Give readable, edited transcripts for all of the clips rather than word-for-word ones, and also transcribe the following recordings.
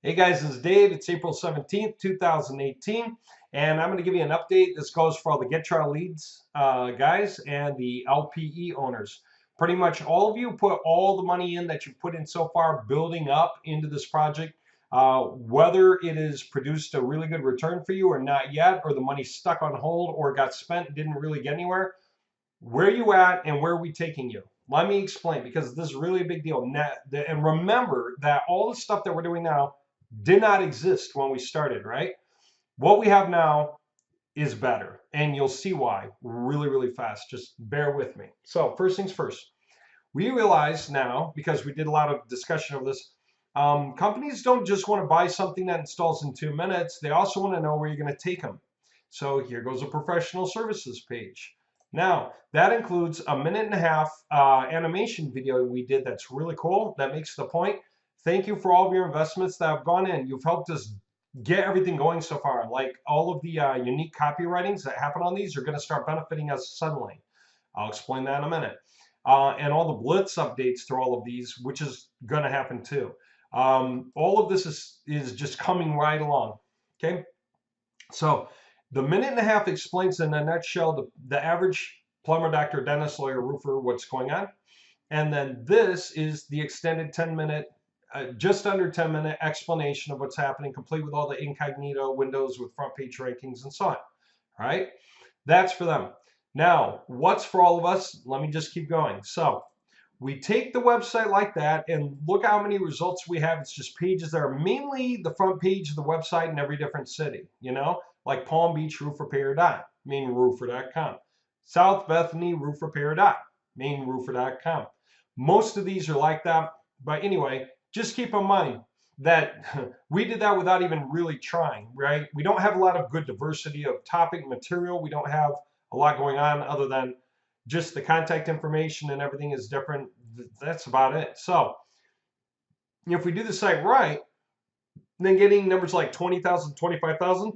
Hey guys, this is Dave. It's April 17th, 2018, and I'm going to give you an update. This goes for all the GTL leads guys and the LPE owners. Pretty much all of you put all the money in that you've put in so far building up into this project. Whether it has produced a really good return for you or not yet, or the money's stuck on hold or got spent and didn't really get anywhere, where you at and where are we taking you? Let me explain, because this is really a big deal. And remember that all the stuff that we're doing now did not exist when we started, right? What we have now is better, and you'll see why really, really fast. Just bear with me. So first things first, we realize now, because we did a lot of discussion of this, companies don't just want to buy something that installs in 2 minutes. They also want to know where you're going to take them. So here goes a professional services page. Now, that includes a 1.5-minute animation video we did that's really cool, that makes the point. Thank you for all of your investments that have gone in. You've helped us get everything going so far. Like all of the unique copywritings that happen on these are going to start benefiting us suddenly. I'll explain that in a minute. And all the blitz updates through all of these, which is going to happen too. All of this is just coming right along. Okay, so the 1.5 minute explains in a nutshell the average plumber, doctor, dentist, lawyer, roofer, what's going on. And then this is the extended 10-minute, just under 10-minute explanation of what's happening, complete with all the incognito windows with front page rankings and so on. All right, that's for them. Now, what's for all of us? Let me just keep going. So we take the website like that and look how many results we have. It's just pages that are mainly the front page of the website in every different city, like Palm Beach Roof Repair mainroofer.com. South Bethany Roof Repair mainroofer.com. Most of these are like that. But anyway, just keep in mind that we did that without even really trying, right? We don't have a lot of good diversity of topic material. We don't have a lot going on other than just the contact information, and everything is different. That's about it. So if we do the site right, then getting numbers like 20,000, 25,000,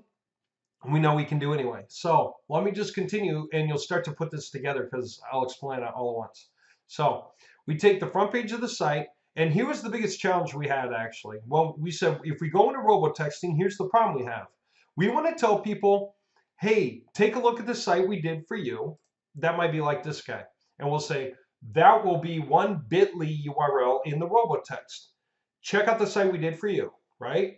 we know we can do anyway. So let me just continue, and you'll start to put this together, because I'll explain it all at once. So we take the front page of the site, and here was the biggest challenge we had, actually. Well, we said, if we go into robotexting, here's the problem we have. We want to tell people, hey, take a look at the site we did for you. That might be like this guy. And we'll say, that will be one bit.ly URL in the robotext. Check out the site we did for you, right?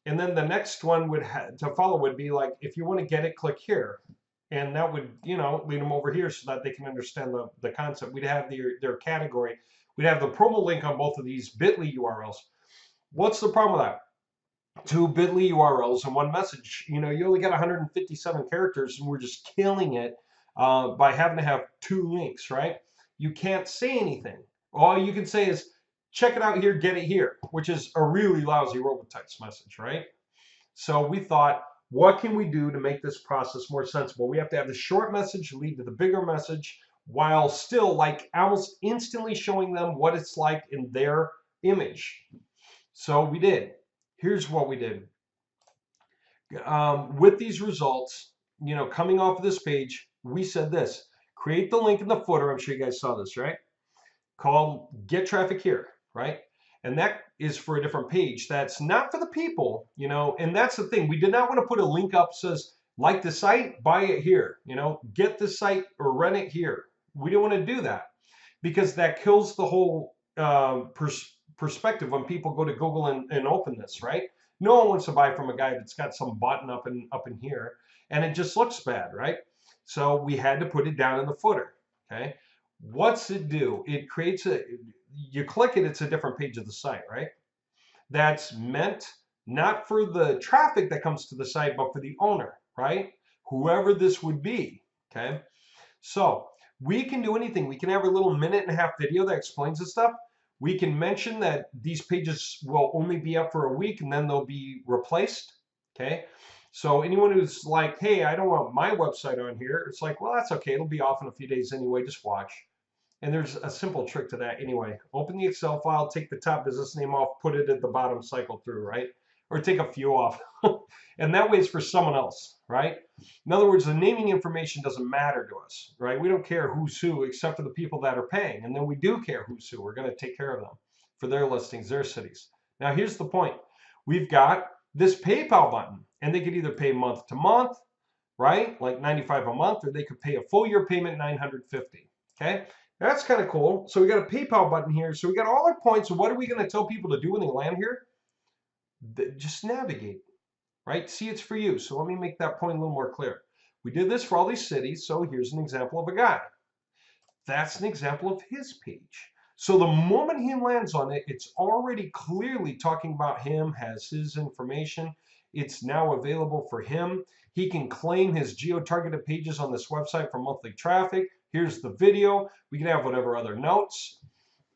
And then the next one to follow would be like, if you want to get it, click here. And that would, lead them over here so that they can understand the concept. We'd have their category. We'd have the promo link on both of these bit.ly URLs. What's the problem with that? 2 bit.ly URLs and one message. You only got 157 characters, and we're just killing it by having to have 2 links, right? You can't say anything. All you can say is, check it out here, get it here, which is a really lousy robotext message, right? So we thought, what can we do to make this process more sensible? We have to have the short message lead to the bigger message, while still like almost instantly showing them what it's like in their image. So we did. Here's what we did. With these results, coming off of this page, we said this: create the link in the footer. I'm sure you guys saw this, right? Called Get Traffic Here, right? And that is for a different page. That's not for the people, and that's the thing. We did not want to put a link up that says, like the site, buy it here, get the site or rent it here. We don't want to do that, because that kills the whole perspective when people go to Google and open this, right? No one wants to buy from a guy that's got some button up in here, and it just looks bad, right? So we had to put it down in the footer, okay? What's it do? It creates you click it, it's a different page of the site, right? That's meant not for the traffic that comes to the site, but for the owner, right? Whoever this would be, okay? So we can do anything. We can have a little 1.5-minute video that explains this stuff. We can mention that these pages will only be up for a week, and then they'll be replaced, okay? So anyone who's like, hey, I don't want my website on here, it's like, well, that's okay. It'll be off in a few days anyway. Just watch. And there's a simple trick to that anyway. Open the Excel file, take the top business name off, put it at the bottom, cycle through, right? Or take a few off. And that way it's for someone else, right? In other words, the naming information doesn't matter to us, right? We don't care who's who except for the people that are paying. And then we do care who's who. We're going to take care of them for their listings, their cities. Now, here's the point. we've got this PayPal button, and they could either pay month to month, right? Like 95 a month, or they could pay a full year payment, 950. Okay, that's kind of cool. So we got a PayPal button here. So we got all our points. So what are we going to tell people to do when they land here? Just navigate, right? See, it's for you. So let me make that point a little more clear. We did this for all these cities. So here's an example of a guy. That's an example of his page. So the moment he lands on it, it's already clearly talking about him, has his information. It's now available for him. He can claim his geo-targeted pages on this website for monthly traffic. Here's the video. We can have whatever other notes.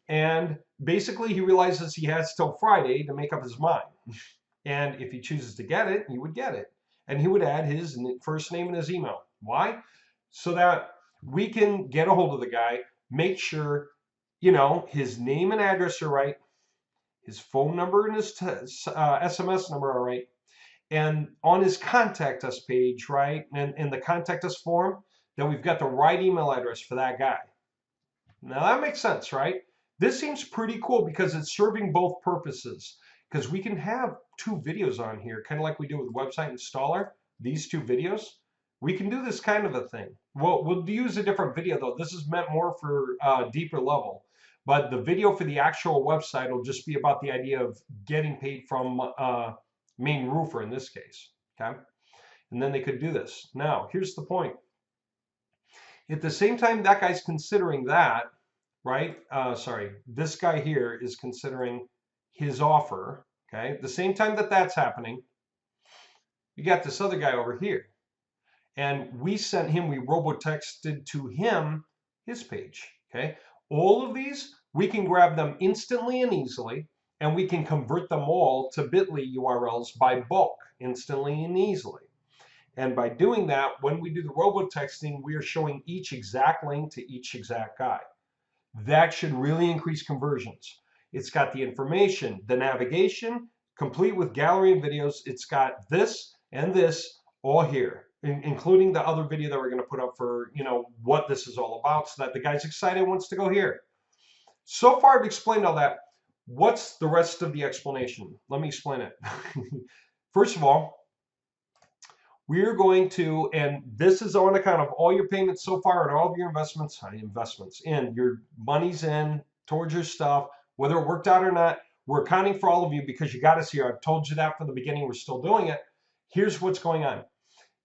And basically, he realizes he has till Friday to make up his mind. And if he chooses to get it, he would get it. And he would add his first name and his email. Why? So that we can get a hold of the guy, make sure, you know, his name and address are right, his phone number and his SMS number are right, and on his contact us page, right, and in the contact us form, that we've got the right email address for that guy. Now that makes sense, right? This seems pretty cool because it's serving both purposes, because we can have two videos on here, kind of like we do with Website Installer, these two videos. We can do this kind of a thing. Well, we'll use a different video though. This is meant more for deeper level. But the video for the actual website will just be about the idea of getting paid from main roofer in this case. Okay, and then they could do this. Now, here's the point. At the same time that guy's considering that, right? This guy here is considering his offer. Okay, at the same time that that's happening, you got this other guy over here. And we sent him, we robotexted to him his page, okay? All of these, we can grab them instantly and easily, and we can convert them all to bit.ly URLs by bulk, instantly and easily. And by doing that, when we do the robotexting, we are showing each exact link to each exact guy. That should really increase conversions. It's got the information, the navigation, complete with gallery and videos. It's got this and this all here, including the other video that we're going to put up for, you know, what this is all about, so that the guy's excited, wants to go here. So far I've explained all that. What's the rest of the explanation? Let me explain it. First of all, we're going to, and this is on account of all your payments so far and all of your investments in, your money's in towards your stuff, whether it worked out or not, we're accounting for all of you because you got us here. I've told you that from the beginning. We're still doing it. Here's what's going on.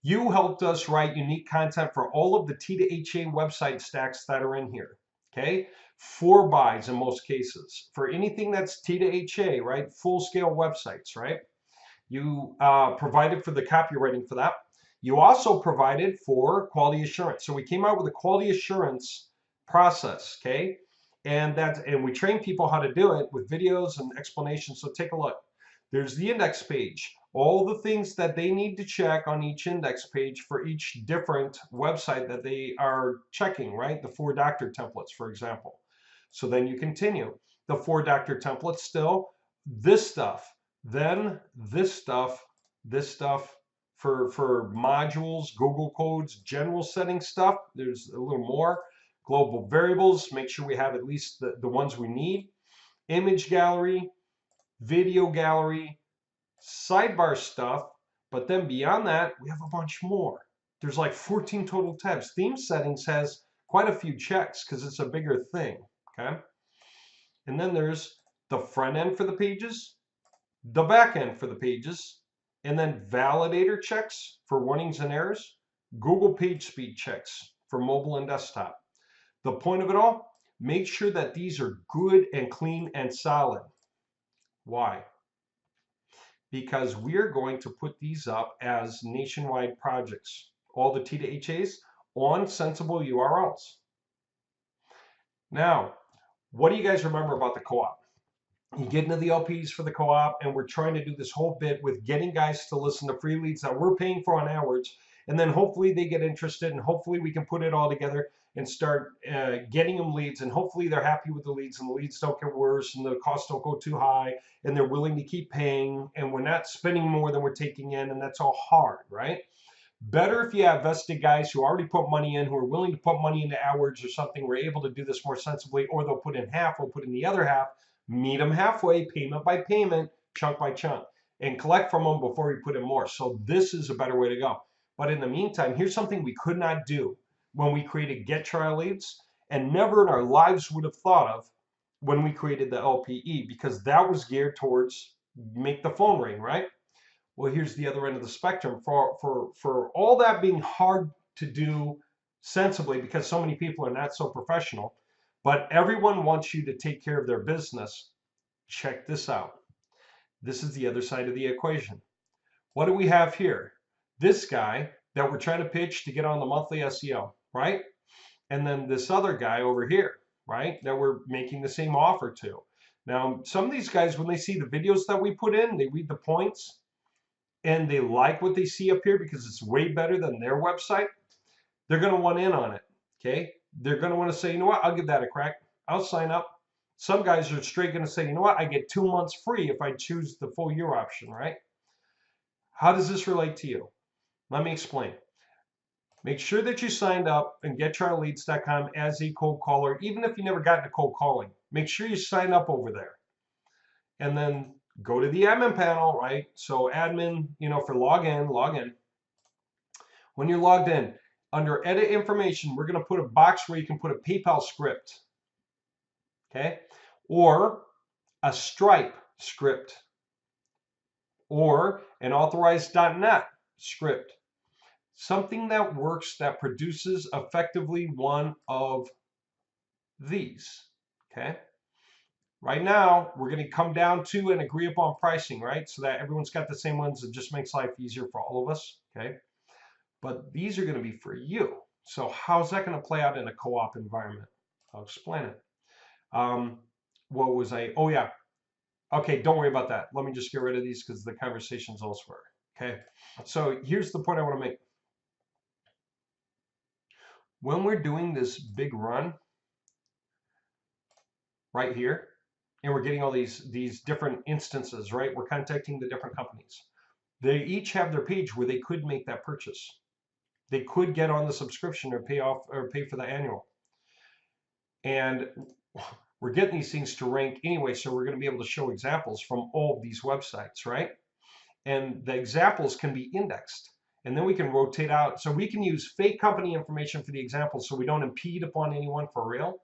You helped us write unique content for all of the T2HA website stacks that are in here, okay? 4 buys in most cases. For anything that's T2HA, right? Full-scale websites, right? You provided for the copywriting for that. You also provided for quality assurance. So we came out with a quality assurance process, okay? And we train people how to do it with videos and explanations. So take a look. There's the index page. All the things that they need to check on each index page for each different website that they are checking, right? The 4 doctor templates, for example. So then you continue. The 4 doctor templates still, this stuff, then this stuff for modules, Google codes, general setting stuff. There's a little more. Global variables, make sure we have at least the ones we need. Image gallery, video gallery, sidebar stuff, but then beyond that, we have a bunch more. There's like 14 total tabs. Theme settings has quite a few checks because it's a bigger thing, okay? And then there's the front end for the pages, the back end for the pages, and then validator checks for warnings and errors, Google page speed checks for mobile and desktop. The point of it all, make sure that these are good and clean and solid. Why? Because we're going to put these up as nationwide projects, all the T2HAs on sensible URLs. Now, what do you guys remember about the co-op? You get into the LPs for the co-op, and we're trying to do this whole bit with getting guys to listen to free leads that we're paying for on AdWords, and then hopefully they get interested, and hopefully we can put it all together and start getting them leads, and hopefully they're happy with the leads, and the leads don't get worse, and the costs don't go too high, and they're willing to keep paying, and we're not spending more than we're taking in, and that's all hard, right? Better if you have vested guys who already put money in, who are willing to put money into AdWords or something. We're able to do this more sensibly, or they'll put in half, we'll put in the other half, meet them halfway, payment by payment, chunk by chunk. and collect from them before we put in more. So this is a better way to go. But in the meantime, here's something we could not do when we created Get Trial Leads, and never in our lives would have thought of when we created the LPE, because that was geared towards make the phone ring, right? Well, here's the other end of the spectrum. For all that being hard to do sensibly because so many people are not so professional, but everyone wants you to take care of their business. Check this out. This is the other side of the equation. What do we have here? This guy that we're trying to pitch to get on the monthly SEO, right? And then this other guy over here, right, that we're making the same offer to. Now, some of these guys, when they see the videos that we put in, they read the points and they like what they see up here because it's way better than their website. They're going to want in on it, okay? They're going to want to say, you know what, I'll give that a crack. I'll sign up. Some guys are straight going to say, you know what, I get 2 months free if I choose the full year option, right? How does this relate to you? Let me explain. Make sure that you signed up in gettrialleads.com as a cold caller, even if you never got into cold calling. Make sure you sign up over there. And then go to the admin panel, right? So admin, you know, for log in. When you're logged in, under edit information, we're going to put a box where you can put a PayPal script, okay? Or a Stripe script, or an authorized.net script. Something that works, that produces effectively one of these, okay? Right now, we're going to come down to and agree upon pricing, right? So that everyone's got the same ones. It just makes life easier for all of us, okay? But these are going to be for you. So how's that going to play out in a co-op environment? I'll explain it. What was I? Oh, yeah. Okay, don't worry about that. Let me just get rid of these because the conversation's elsewhere, okay? So here's the point I want to make. When we're doing this big run right here, and we're getting all these different instances, right? We're contacting the different companies. They each have their page where they could make that purchase. They could get on the subscription or pay for the annual. And we're getting these things to rank anyway, so we're going to be able to show examples from all of these websites, right? And the examples can be indexed. And then we can rotate out. So we can use fake company information for the examples so we don't impede upon anyone for real.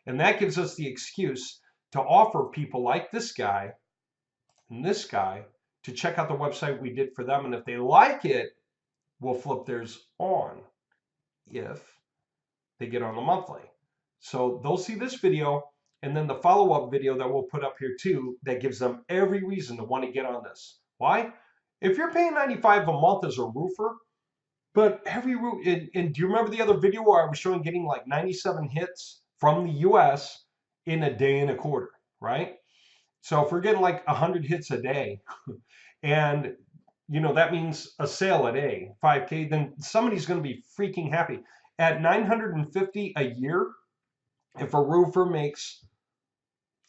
And that gives us the excuse to offer people like this guy and this guy to check out the website we did for them. And if they like it, we'll flip theirs on if they get on the monthly. So they'll see this video and then the follow-up video that we'll put up here too that gives them every reason to want to get on this. Why? If you're paying $95 a month as a roofer, but every roof, and do you remember the other video where I was showing getting like 97 hits from the US in a day and a quarter, right? So if we're getting like 100 hits a day, and you know that means a sale a day, 5K, then somebody's going to be freaking happy. At $950 a year, if a roofer makes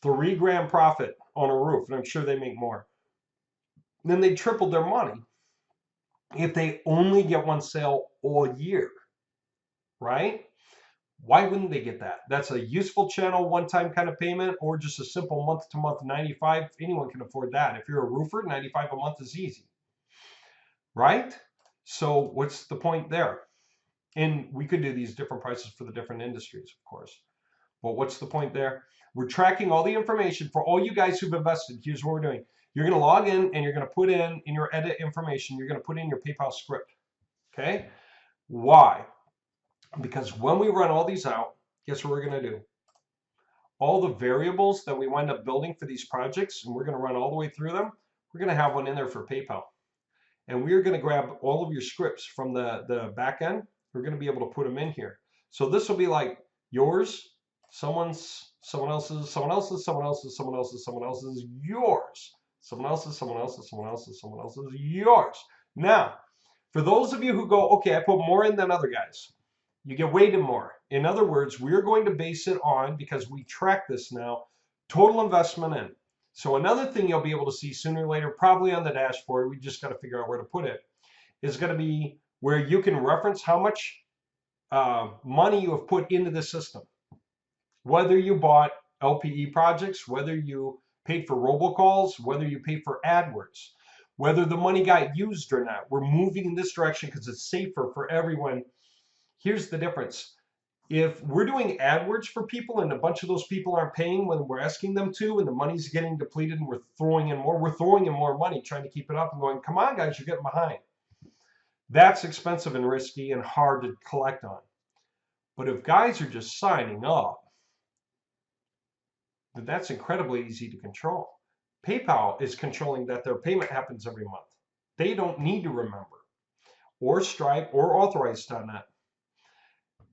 $3 grand profit on a roof, and I'm sure they make more, then they tripled their money if they only get one sale all year, right? Why wouldn't they get that? That's a useful channel, one-time kind of payment, or just a simple month-to-month 95. Anyone can afford that. If you're a roofer, 95 a month is easy, right? So what's the point there? And we could do these different prices for the different industries, of course. But what's the point there? We're tracking all the information for all you guys who've invested. Here's what we're doing. You're going to log in and you're going to put in your edit information, you're going to put in your PayPal script, okay? Why? Because when we run all these out, guess what we're going to do? All the variables that we wind up building for these projects, and we're going to run all the way through them, we're going to have one in there for PayPal. And we're going to grab all of your scripts from the back end. We're going to be able to put them in here. So this will be like yours, someone else's, someone else's, someone else's, someone else's, someone else's, yours. Someone else's, someone else's, someone else's, someone else's, yours. Now, for those of you who go, okay, I put more in than other guys, you get weighted more. In other words, we're going to base it on, because we track this now, total investment in. So another thing you'll be able to see sooner or later, probably on the dashboard, we just got to figure out where to put it, is going to be where you can reference how much money you have put into the system. Whether you bought LPE projects, whether you paid for robocalls, whether you paid for AdWords, whether the money got used or not. We're moving in this direction because it's safer for everyone. Here's the difference. If we're doing AdWords for people and a bunch of those people aren't paying when we're asking them to, and the money's getting depleted and we're throwing in more money trying to keep it up and going, come on guys, you're getting behind. That's expensive and risky and hard to collect on. But if guys are just signing up, then that's incredibly easy to control. PayPal is controlling that their payment happens every month. They don't need to remember, or Stripe, or Authorize.net.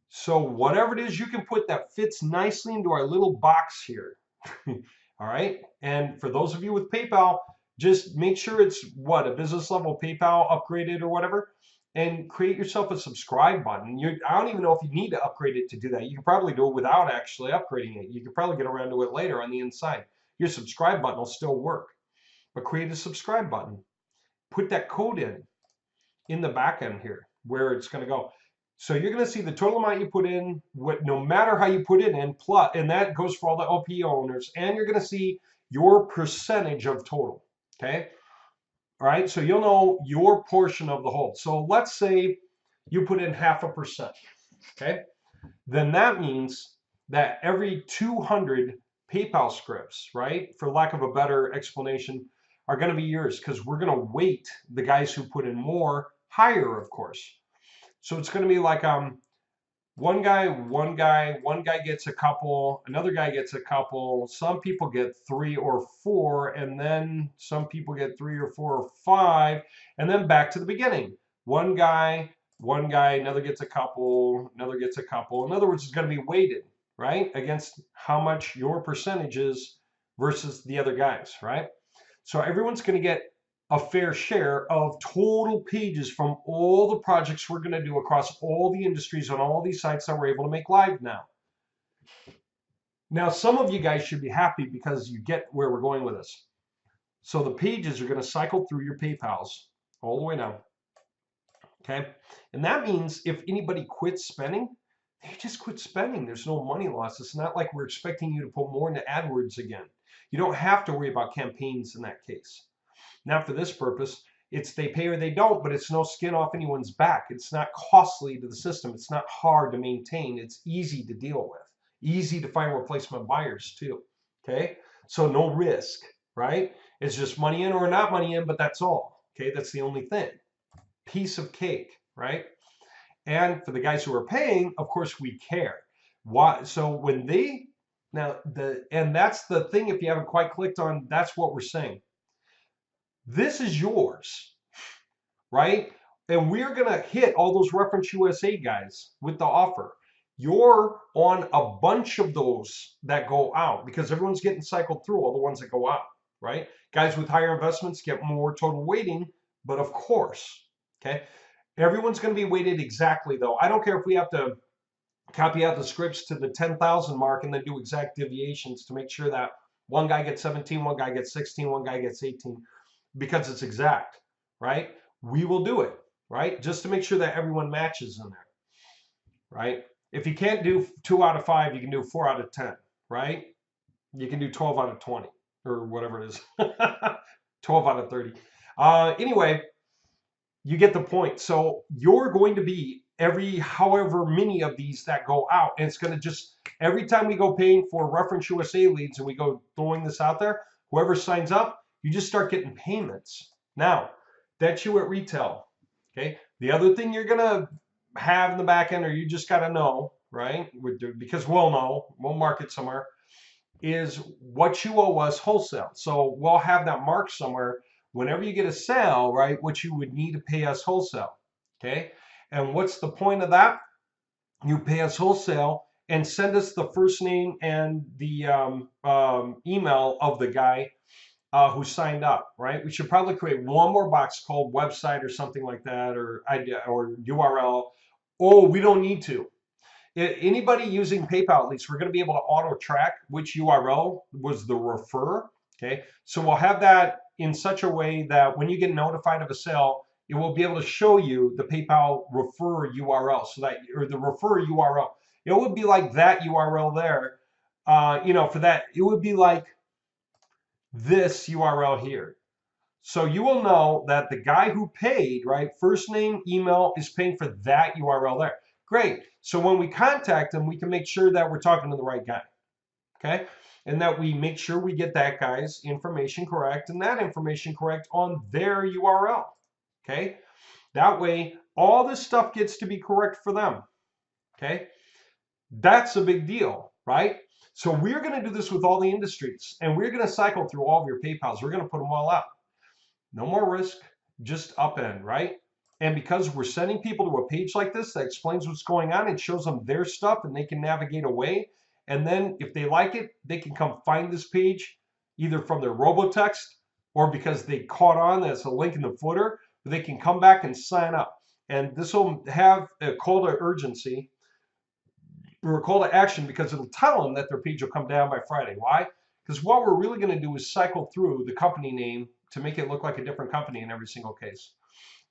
So whatever it is you can put that fits nicely into our little box here. All right. And for those of you with PayPal, just make sure it's what, a business level PayPal upgraded or whatever, and create yourself a subscribe button. I don't even know if you need to upgrade it to do that. You can probably do it without actually upgrading it. You can probably get around to it later on the inside. Your subscribe button will still work, but create a subscribe button. Put that code in the back end here where it's going to go. So you're going to see the total amount you put in, no matter how you put it in, plus, and that goes for all the LPE owners, and you're going to see your percentage of total, okay? All right, so you'll know your portion of the whole. So let's say you put in 0.5%, okay? Then that means that every 200 PayPal scripts, right, for lack of a better explanation, are going to be yours because we're going to weight the guys who put in more higher, of course. So it's going to be like one guy gets a couple, another guy gets a couple, some people get 3 or 4, and then some people get 3 or 4 or 5, and then back to the beginning. One guy, another gets a couple, another gets a couple. In other words, it's going to be weighted, right, against how much your percentage is versus the other guys, right? So everyone's going to get a fair share of total pages from all the projects we're going to do across all the industries on all these sites that we're able to make live now. Now, some of you guys should be happy because you get where we're going with this. So the pages are going to cycle through your PayPals all the way down. Okay? And that means if anybody quits spending, they just quit spending. There's no money loss. It's not like we're expecting you to put more into AdWords again. You don't have to worry about campaigns in that case. Now, for this purpose, it's they pay or they don't, but it's no skin off anyone's back. It's not costly to the system. It's not hard to maintain. It's easy to deal with, easy to find replacement buyers too. Okay, so no risk, right? It's just money in or not money in, but that's all. Okay, that's the only thing. Piece of cake, right? And for the guys who are paying, of course, we care. Why? So when they and that's the thing. If you haven't quite clicked on, that's what we're saying. This is yours, right? And we're going to hit all those Reference USA guys with the offer. You're on a bunch of those that go out because everyone's getting cycled through all the ones that go out, right? Guys with higher investments get more total weighting, but of course, okay? Everyone's going to be weighted exactly, though. I don't care if we have to copy out the scripts to the 10,000 mark and then do exact deviations to make sure that one guy gets 17, one guy gets 16, one guy gets 18. Because it's exact, right? We will do it, right? Just to make sure that everyone matches in there, right? If you can't do 2 out of 5, you can do 4 out of 10, right? You can do 12 out of 20 or whatever it is, 12 out of 30. Anyway, you get the point. So you're going to be however many of these that go out, and it's going to just, every time we go paying for Reference USA leads and we go throwing this out there, whoever signs up, you just start getting payments. Now, that's you at retail, okay? The other thing you're going to have in the back end, or you just got to know, right? Because we'll know, we'll mark it somewhere, is what you owe us wholesale. So we'll have that marked somewhere whenever you get a sale, right, what you would need to pay us wholesale, okay? And what's the point of that? You pay us wholesale and send us the first name and the email of the guy who signed up, right? We should probably create one more box called website or something like that, or URL. Oh, we don't need to. Anybody using PayPal, at least, we're going to be able to auto track which URL was the refer, okay? So we'll have that in such a way that when you get notified of a sale, it will be able to show you the PayPal refer URL, so that, or the refer URL. It would be like that URL there. For that, it would be like this URL here. So you will know that the guy who paid, right, first name, email, is paying for that URL there. Great. So when we contact them, we can make sure that we're talking to the right guy. Okay. And that we make sure we get that guy's information correct and that information correct on their URL. Okay. That way, all this stuff gets to be correct for them. Okay. That's a big deal, right? So we're going to do this with all the industries, and we're going to cycle through all of your PayPals. We're going to put them all out. No more risk, just upend, right? And because we're sending people to a page like this that explains what's going on, it shows them their stuff and they can navigate away. And then if they like it, they can come find this page either from their robotext or because they caught on, there's a link in the footer, they can come back and sign up. And this will have a call to urgency or a call to action because it'll tell them that their page will come down by Friday. Why? Because what we're really going to do is cycle through the company name to make it look like a different company in every single case.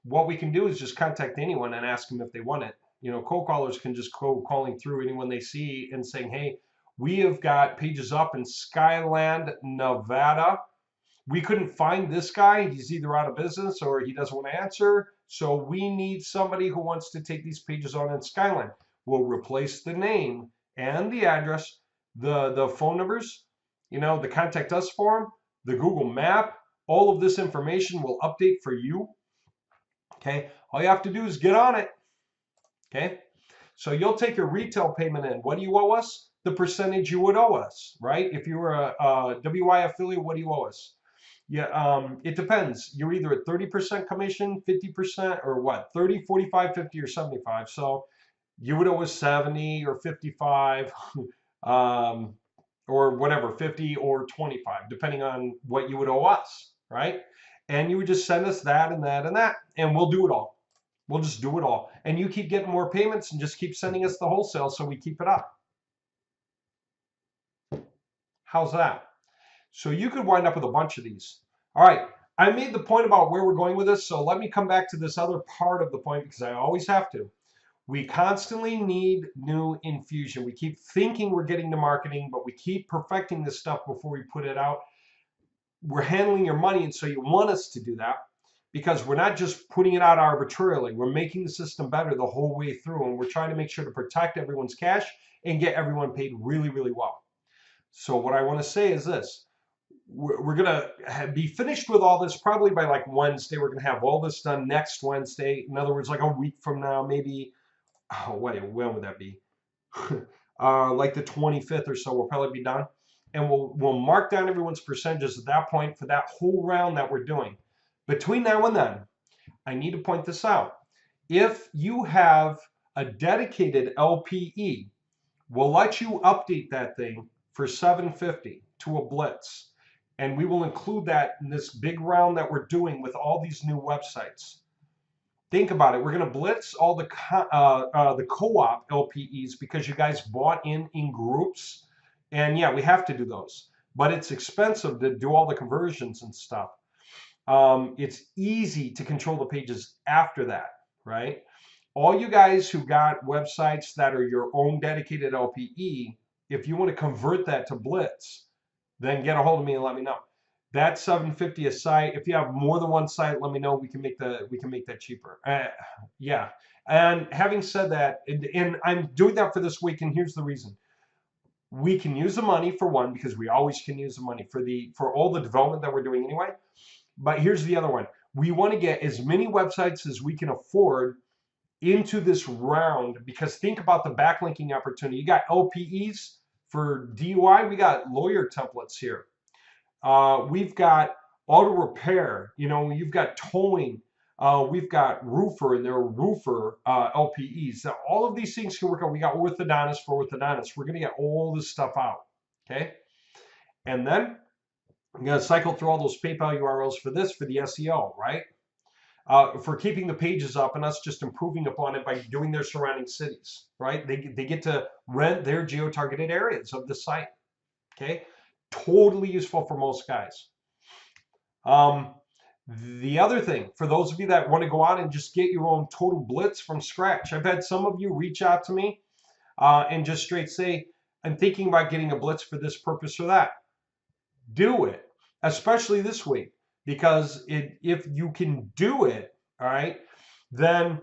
What we can do is just contact anyone and ask them if they want it. You know, cold callers can just go calling through anyone they see and saying, hey, we have got pages up in Skyland, Nevada. We couldn't find this guy. He's either out of business or he doesn't want to answer. So we need somebody who wants to take these pages on in Skyland. We'll replace the name and the address, the phone numbers, you know, the contact us form, the Google map. All of this information will update for you. Okay, all you have to do is get on it. Okay, so you'll take your retail payment in. What do you owe us? The percentage you would owe us, right? If you were a WI affiliate, what do you owe us? Yeah, it depends. You're either at 30% commission, 50%, or what? 30, 45, 50, or 75. So you would owe us 70 or 55, or whatever, 50 or 25, depending on what you would owe us, right? And you would just send us that and that and that, and we'll do it all. We'll just do it all. And you keep getting more payments and just keep sending us the wholesale so we keep it up. How's that? So you could wind up with a bunch of these. All right, I made the point about where we're going with this, so let me come back to this other part of the point because I always have to. We constantly need new infusion. We keep thinking we're getting to marketing, but we keep perfecting this stuff before we put it out. We're handling your money, and so you want us to do that because we're not just putting it out arbitrarily. We're making the system better the whole way through, and we're trying to make sure to protect everyone's cash and get everyone paid really, really well. So what I want to say is this. We're going to be finished with all this probably by like Wednesday. We're going to have all this done next Wednesday. In other words, like a week from now, maybe. Oh, wait, when would that be? Like the 25th or so, we'll probably be done. And we'll mark down everyone's percentages at that point for that whole round that we're doing. Between now and then, I need to point this out. If you have a dedicated LPE, we'll let you update that thing for $750 to a blitz. And we will include that in this big round that we're doing with all these new websites. Think about it. We're going to blitz all the co-op LPEs because you guys bought in groups. And yeah, we have to do those. But it's expensive to do all the conversions and stuff. It's easy to control the pages after that, right? All you guys who got websites that are your own dedicated LPE, if you want to convert that to blitz, then get a hold of me and let me know. That's $750 a site. If you have more than one site, let me know. We can make that cheaper. Yeah. And having said that, and I'm doing that for this week, and here's the reason. We can use the money for one because we always can use the money for all the development that we're doing anyway. But here's the other one. We want to get as many websites as we can afford into this round because think about the backlinking opportunity. You got LPEs for DUI. We got lawyer templates here. We've got auto repair, you know, you've got towing, we've got roofer and there are roofer LPEs. Now, all of these things can work out. We got orthodontist for orthodontists. We're going to get all this stuff out, okay? And then I'm going to cycle through all those PayPal URLs for this, for the SEO, right? For keeping the pages up and us just improving upon it by doing their surrounding cities, right? They get to rent their geo-targeted areas of the site, okay? Totally useful for most guys. The other thing, for those of you that want to go out and just get your own total blitz from scratch, I've had some of you reach out to me and just straight say, I'm thinking about getting a blitz for this purpose or that. Do it, especially this week. because if you can do it, all right, then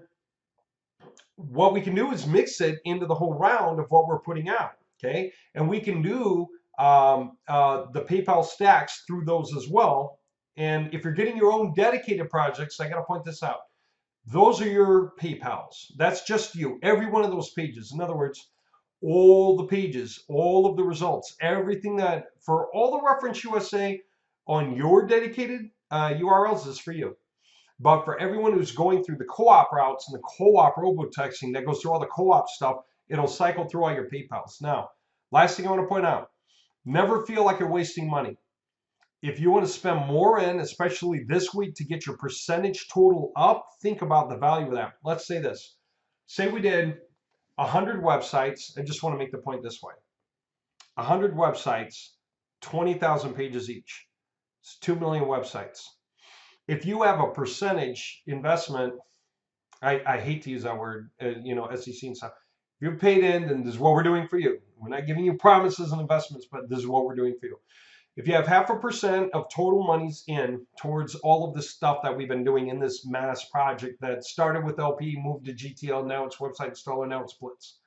what we can do is mix it into the whole round of what we're putting out, okay? And we can do the PayPal stacks through those as well. And if you're getting your own dedicated projects, I got to point this out. Those are your PayPals. That's just you. Every one of those pages. In other words, all the pages, all of the results, everything that, for all the Reference USA on your dedicated URLs is for you. But for everyone who's going through the co-op routes and the co-op robotexting that goes through all the co-op stuff, it'll cycle through all your PayPals. Now, last thing I want to point out, never feel like you're wasting money. If you want to spend more in, especially this week, to get your percentage total up, think about the value of that. Let's say this. Say we did 100 websites. I just want to make the point this way. 100 websites, 20,000 pages each. It's 2 million websites. If you have a percentage investment, I hate to use that word, SEC and stuff. If you're paid in, then this is what we're doing for you. We're not giving you promises and investments, but this is what we're doing for you. If you have 0.5% of total monies in towards all of this stuff that we've been doing in this mass project that started with LPE, moved to GTL, now it's website installer, now it's Blitz.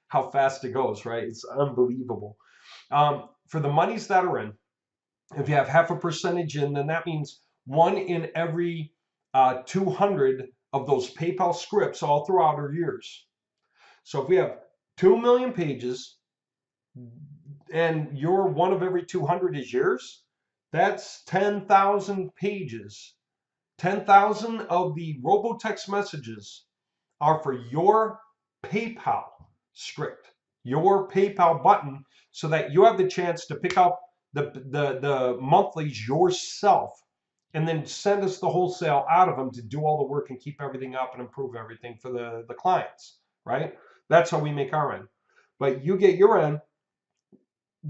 How fast it goes, right? It's unbelievable. For the monies that are in, if you have 0.5% in, then that means 1 in every 200 of those PayPal scripts all throughout our years. So if we have 2 million pages, and your 1 of every 200 is yours, that's 10,000 pages. 10,000 of the robotext messages are for your PayPal script, your PayPal button, so that you have the chance to pick up the monthlies yourself and then send us the wholesale out of them to do all the work and keep everything up and improve everything for the clients, right? That's how we make our end. But you get your end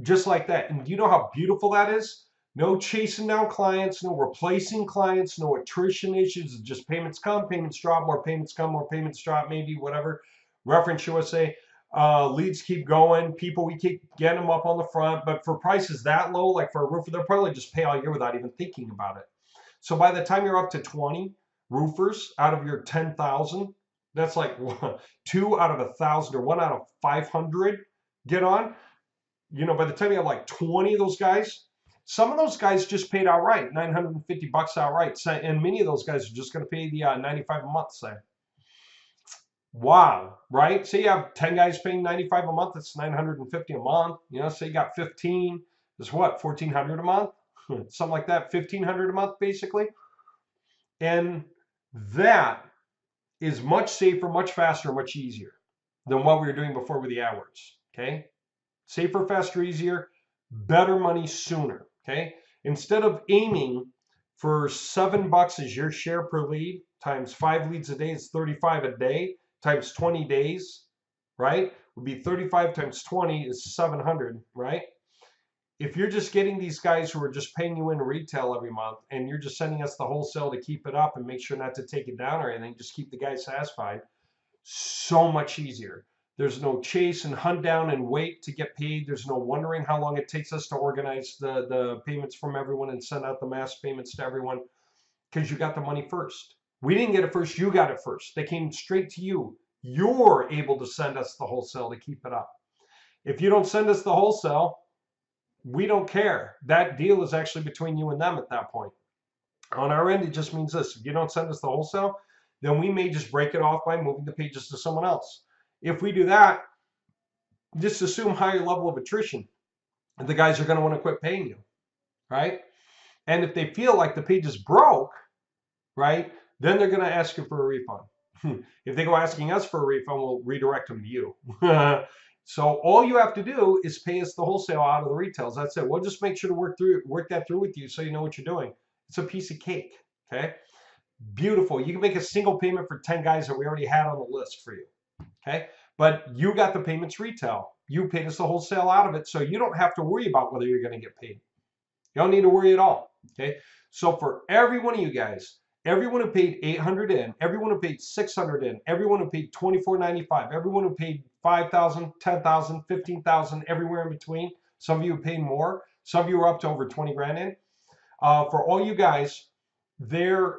just like that. And you know how beautiful that is? No chasing down clients, no replacing clients, no attrition issues. Just payments come, payments drop, more payments come, more payments drop, maybe whatever. Reference USA, leads keep going. People, we keep getting them up on the front. But for prices that low, like for a roofer, they'll probably just pay all year without even thinking about it. So by the time you're up to 20 roofers out of your 10,000, that's like 2 out of 1,000 or 1 out of 500 get on. By the time you have like 20 of those guys, some of those guys just paid outright, $950 outright. And many of those guys are just going to pay the $95 a month, say. Wow, right? Say you have 10 guys paying $95 a month, that's $950 a month. Say you got 15, that's what, $1,400 a month? Something like that, $1,500 a month, basically. And that is much safer, much faster, much easier than what we were doing before with the AdWords, okay? Safer, faster, easier, better money sooner, okay? Instead of aiming for $7 as your share per lead, times 5 leads a day is 35 a day, times 20 days, right? Would be 35 times 20 is 700, right? If you're just getting these guys who are just paying you in retail every month and you're just sending us the wholesale to keep it up and make sure not to take it down or anything, just keep the guys satisfied, so much easier. There's no chase and hunt down and wait to get paid. There's no wondering how long it takes us to organize the payments from everyone and send out the mass payments to everyone, because you got the money first. We didn't get it first, you got it first. They came straight to you. You're able to send us the wholesale to keep it up. If you don't send us the wholesale, we don't care. That deal is actually between you and them at that point. On our end, it just means this. If you don't send us the wholesale, then we may just break it off by moving the pages to someone else. If we do that, just assume higher level of attrition. The guys are going to want to quit paying you, right? And if they feel like the page is broke, right, then they're going to ask you for a refund. If they go asking us for a refund, we'll redirect them to you. So all you have to do is pay us the wholesale out of the retails. That's it. We'll just make sure to work that through with you so you know what you're doing. It's a piece of cake, okay? Beautiful. You can make a single payment for 10 guys that we already had on the list for you, okay? But you got the payments retail. You paid us the wholesale out of it, so you don't have to worry about whether you're going to get paid. You don't need to worry at all, okay? So for every one of you guys, everyone who paid $800 in, everyone who paid $600 in, everyone who paid $24.95, everyone who paid $5,000, $10,000, $15,000, everywhere in between. Some of you paid more. Some of you are up to over 20 grand in. For all you guys, we're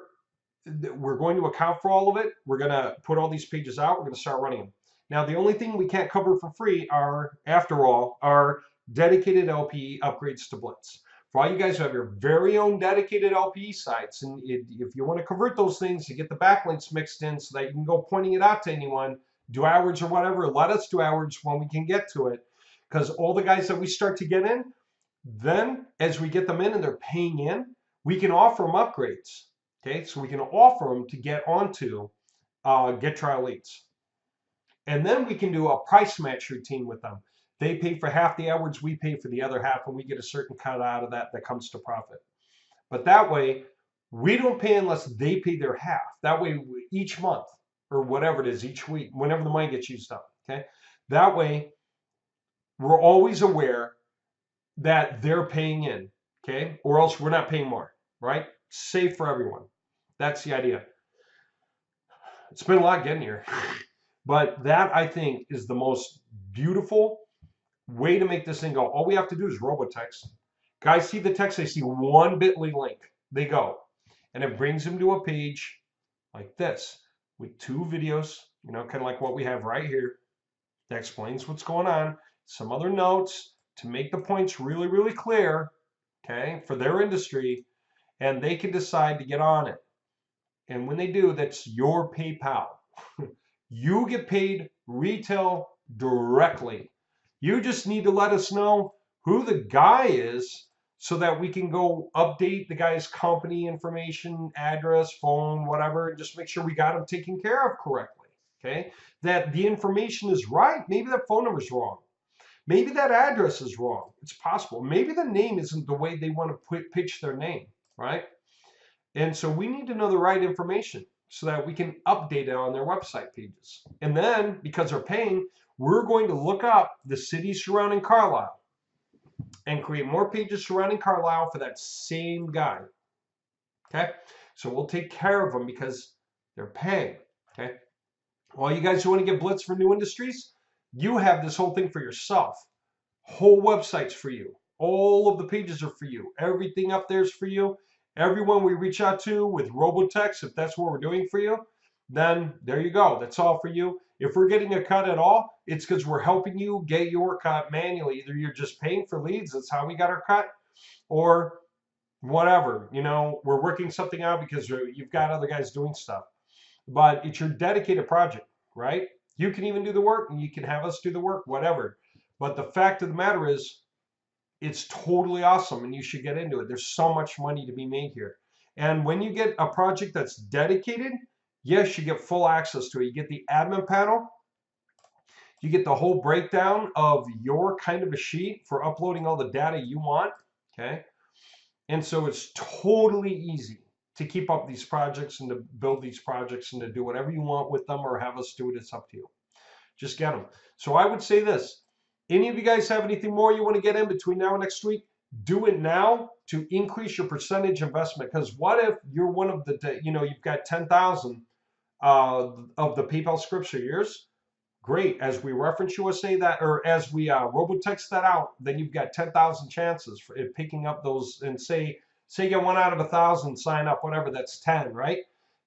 going to account for all of it. We're going to put all these pages out. We're going to start running them. Now, the only thing we can't cover for free are, after all, are dedicated LPE upgrades to Blitz. For all you guys who have your very own dedicated LPE sites, and if you want to convert those things to get the backlinks mixed in so that you can go pointing it out to anyone, do AdWords or whatever, let us do AdWords when we can get to it. Because all the guys that we start to get in, then as we get them in and they're paying in, we can offer them upgrades. Okay, so we can offer them to get onto Get Trial Leads. And then we can do a price match routine with them. They pay for half the AdWords, we pay for the other half, and we get a certain cut out of that comes to profit. But that way, we don't pay unless they pay their half. That way, each month, or whatever it is, each week, whenever the money gets used up, okay? That way, we're always aware that they're paying in, okay? Or else we're not paying more, right? Safe for everyone. That's the idea. It's been a lot getting here. But that, I think, is the most beautiful way to make this thing go. All we have to do is robotext. Guys see the text, they see one bit.ly link. They go. And it brings them to a page like this with 2 videos, you know, kind of like what we have right here. That explains what's going on. Some other notes to make the points really, really clear, okay, for their industry. And they can decide to get on it. And when they do, that's your PayPal. You get paid retail directly. You just need to let us know who the guy is so that we can go update the guy's company information, address, phone, whatever, and just make sure we got him taken care of correctly, okay? That the information is right. Maybe that phone number is wrong. Maybe that address is wrong. It's possible. Maybe the name isn't the way they want to pitch their name, right? And so we need to know the right information so that we can update it on their website pages. And then, because they're paying, we're going to look up the cities surrounding Carlisle and create more pages surrounding Carlisle for that same guy. Okay? So we'll take care of them because they're paying. Okay? All you guys who want to get Blitz for new industries, you have this whole thing for yourself. Whole website's for you. All of the pages are for you. Everything up there is for you. Everyone we reach out to with robotext, if that's what we're doing for you, then there you go. That's all for you. If we're getting a cut at all, it's because we're helping you get your cut manually. Either you're just paying for leads, that's how we got our cut, or whatever. You know, we're working something out because you've got other guys doing stuff. But it's your dedicated project, right? You can even do the work, and you can have us do the work, whatever. But the fact of the matter is, it's totally awesome, and you should get into it. There's so much money to be made here. And when you get a project that's dedicated, yes, you get full access to it. You get the admin panel. You get the whole breakdown of your kind of a sheet for uploading all the data you want, okay? And so it's totally easy to keep up these projects and to build these projects and to do whatever you want with them or have us do it. It's up to you. Just get them. So I would say this. Any of you guys have anything more you want to get in between now and next week? Do it now to increase your percentage investment. Because what if you're one of the, you know, you've got 10,000 of the PayPal scripts are yours? Great. As we reference USA that, or as we robotext that out, then you've got 10,000 chances for it picking up those. And say you get 1 out of 1,000 sign up, whatever, that's 10, right?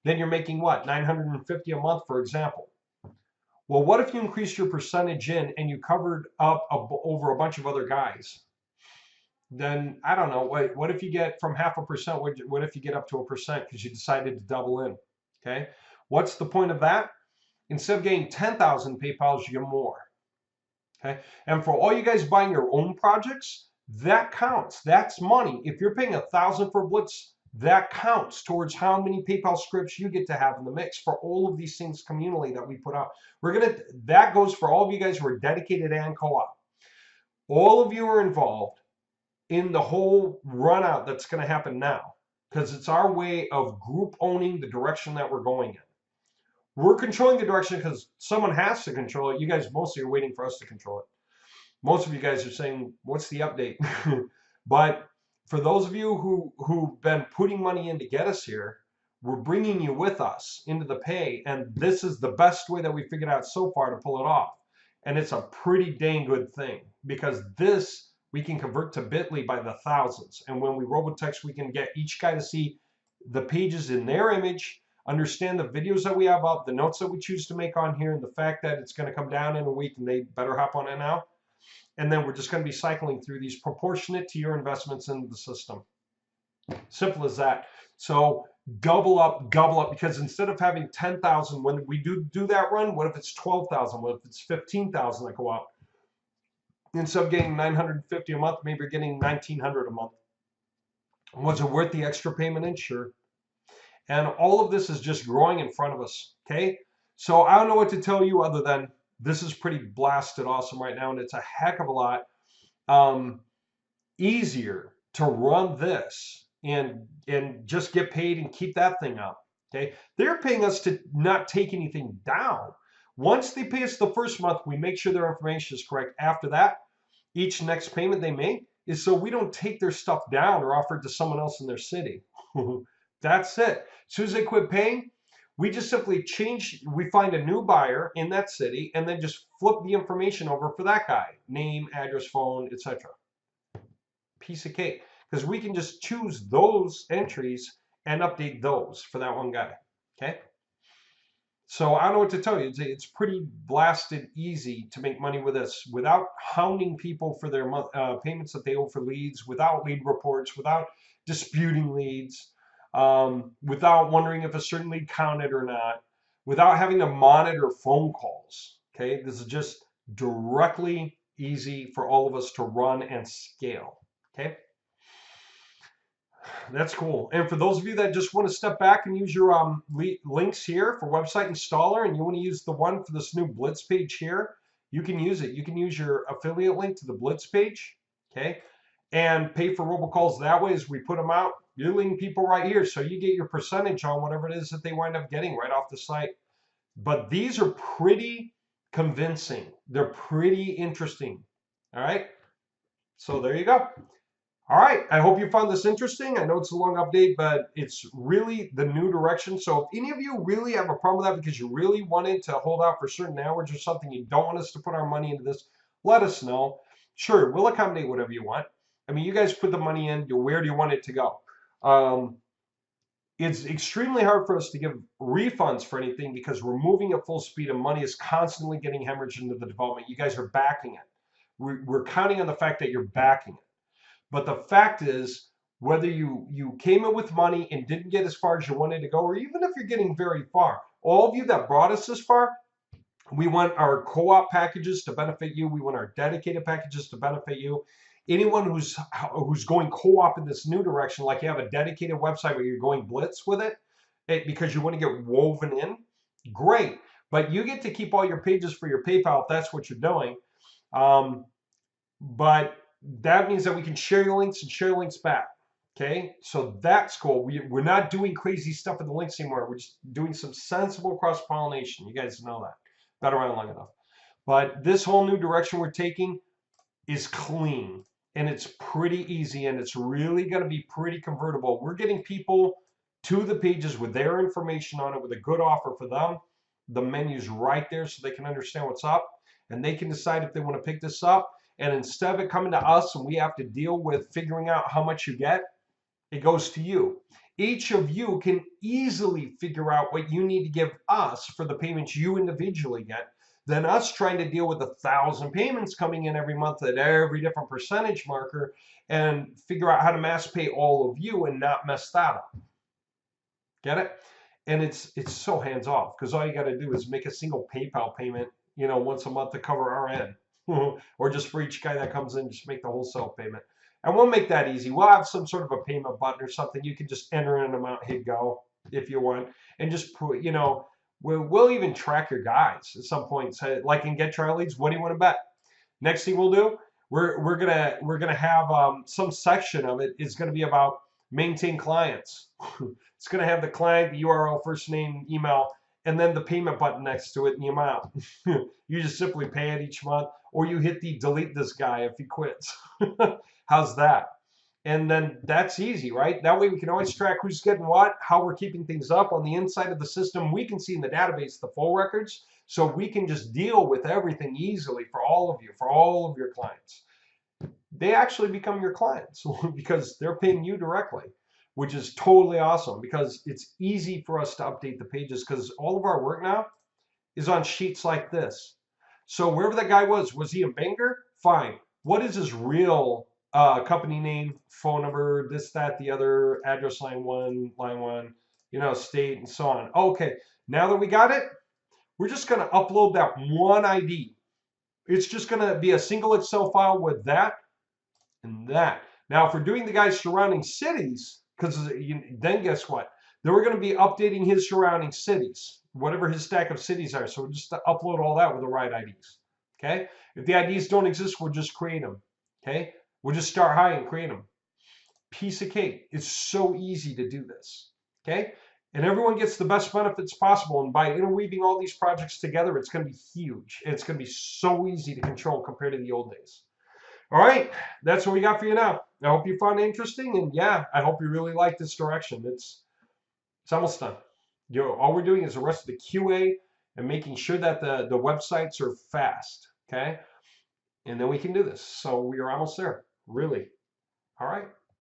Then you're making what, 950 a month, for example. Well, what if you increased your percentage in and you covered up over a bunch of other guys? Then, I don't know, what if you get from 0.5%, what if you get up to 1% because you decided to double in, okay? What's the point of that? Instead of getting 10,000 PayPals, you get more, okay? And for all you guys buying your own projects, that counts. That's money. If you're paying 1,000 for Blitz, that counts towards how many PayPal scripts you get to have in the mix for all of these things communally that we put out. That goes for all of you guys who are dedicated and co-op. All of you are involved in the whole run out that's going to happen now because it's our way of group owning the direction that we're going in. We're controlling the direction because someone has to control it. You guys mostly are waiting for us to control it. Most of you guys are saying, what's the update? But for those of you who've been putting money in to get us here, we're bringing you with us into the pay, and this is the best way that we figured out so far to pull it off. And it's a pretty dang good thing because this we can convert to Bitly by the thousands. And when we robotext, we can get each guy to see the pages in their image, understand the videos that we have up, the notes that we choose to make on here, and the fact that it's going to come down in a week and they better hop on it now. And then we're just going to be cycling through these proportionate to your investments in the system. Simple as that. So double up, because instead of having 10,000, when we do that run, what if it's 12,000? What if it's 15,000 that go out? Instead of getting 950 a month, maybe you're getting 1,900 a month. Was it worth the extra payment in? Sure. And all of this is just growing in front of us, okay? So I don't know what to tell you other than this is pretty blasted awesome right now, and it's a heck of a lot easier to run this and just get paid and keep that thing up, okay? They're paying us to not take anything down. Once they pay us the first month, we make sure their information is correct. After that, each next payment they make is so we don't take their stuff down or offer it to someone else in their city. That's it. As soon as they quit paying, we just simply we find a new buyer in that city and then just flip the information over for that guy. Name, address, phone, etc. Piece of cake. Because we can just choose those entries and update those for that one guy. Okay? So I don't know what to tell you. It's pretty blasted easy to make money with this without hounding people for their payments that they owe for leads, without lead reports, without disputing leads, without wondering if a certain lead counted or not, without having to monitor phone calls. Okay, this is just directly easy for all of us to run and scale. Okay. That's cool. And for those of you that just want to step back and use your links here for website installer, and you want to use the one for this new Blitz page here, you can use it. You can use your affiliate link to the Blitz page, okay, and pay for robocalls that way as we put them out. You're leading people right here, so you get your percentage on whatever it is that they wind up getting right off the site. But these are pretty convincing. They're pretty interesting. All right. So there you go. All right, I hope you found this interesting. I know it's a long update, but it's really the new direction. So if any of you really have a problem with that because you really wanted to hold out for certain hours or something, you don't want us to put our money into this, let us know. Sure, we'll accommodate whatever you want. I mean, you guys put the money in. Where do you want it to go? It's extremely hard for us to give refunds for anything because we're moving at full speed and money is constantly getting hemorrhaged into the development. You guys are backing it. We're counting on the fact that you're backing it. But the fact is, whether you came in with money and didn't get as far as you wanted to go, or even if you're getting very far, all of you that brought us this far, we want our co-op packages to benefit you. We want our dedicated packages to benefit you. Anyone who's going co-op in this new direction, like you have a dedicated website where you're going blitz with it because you want to get woven in, great. But you get to keep all your pages for your PayPal if that's what you're doing. But that means that we can share your links and share links back. Okay, so that's cool. We're not doing crazy stuff in the links anymore. We're just doing some sensible cross-pollination. You guys know that. Been around long enough. But this whole new direction we're taking is clean, and it's pretty easy, and it's really going to be pretty convertible. We're getting people to the pages with their information on it, with a good offer for them. The menu's right there so they can understand what's up, and they can decide if they want to pick this up. And instead of it coming to us and we have to deal with figuring out how much you get, it goes to you. Each of you can easily figure out what you need to give us for the payments you individually get, than us trying to deal with 1,000 payments coming in every month at every different percentage marker and figure out how to mass pay all of you and not mess that up. Get it? And it's so hands off because all you got to do is make a single PayPal payment, once a month to cover our end. Or just for each guy that comes in, just make the wholesale payment. And we'll make that easy. We'll have some sort of a payment button or something. You can just enter in an amount, hit go if you want, and just put, we'll even track your guys at some point. Say, like in Get Trial Leads, what do you want to bet? Next thing we'll do, we're gonna have some section of it is gonna be about maintain clients. It's gonna have the client, the URL, first name, email, and then the payment button next to it and the amount. You just simply pay it each month, or you hit the delete this guy if he quits. How's that? And then that's easy, right? That way we can always track who's getting what, how we're keeping things up on the inside of the system. We can see in the database the full records, so we can just deal with everything easily for all of you, for all of your clients. they actually become your clients because they're paying you directly, which is totally awesome because it's easy for us to update the pages because all of our work now is on sheets like this. So wherever that guy was he in Bangor? Fine. What is his real company name, phone number, this, that, the other, address, line one, state, and so on. Okay, now that we got it, we're just going to upload that one ID. It's just going to be a single Excel file with that and that. Now, if we're doing the guy's surrounding cities, because then guess what? Then we're going to be updating his surrounding cities, whatever his stack of cities are. So we'll just upload all that with the right IDs. Okay? If the IDs don't exist, we'll just create them. Okay? We'll just start high and create them. Piece of cake. It's so easy to do this. Okay? And everyone gets the best benefits possible. And by interweaving all these projects together, it's going to be huge. It's going to be so easy to control compared to the old days. All right, that's what we got for you now. I hope you found it interesting, and yeah, I hope you really like this direction. It's almost done. All we're doing is the rest of the QA and making sure that the websites are fast, okay? And then we can do this. So we are almost there, really. All right.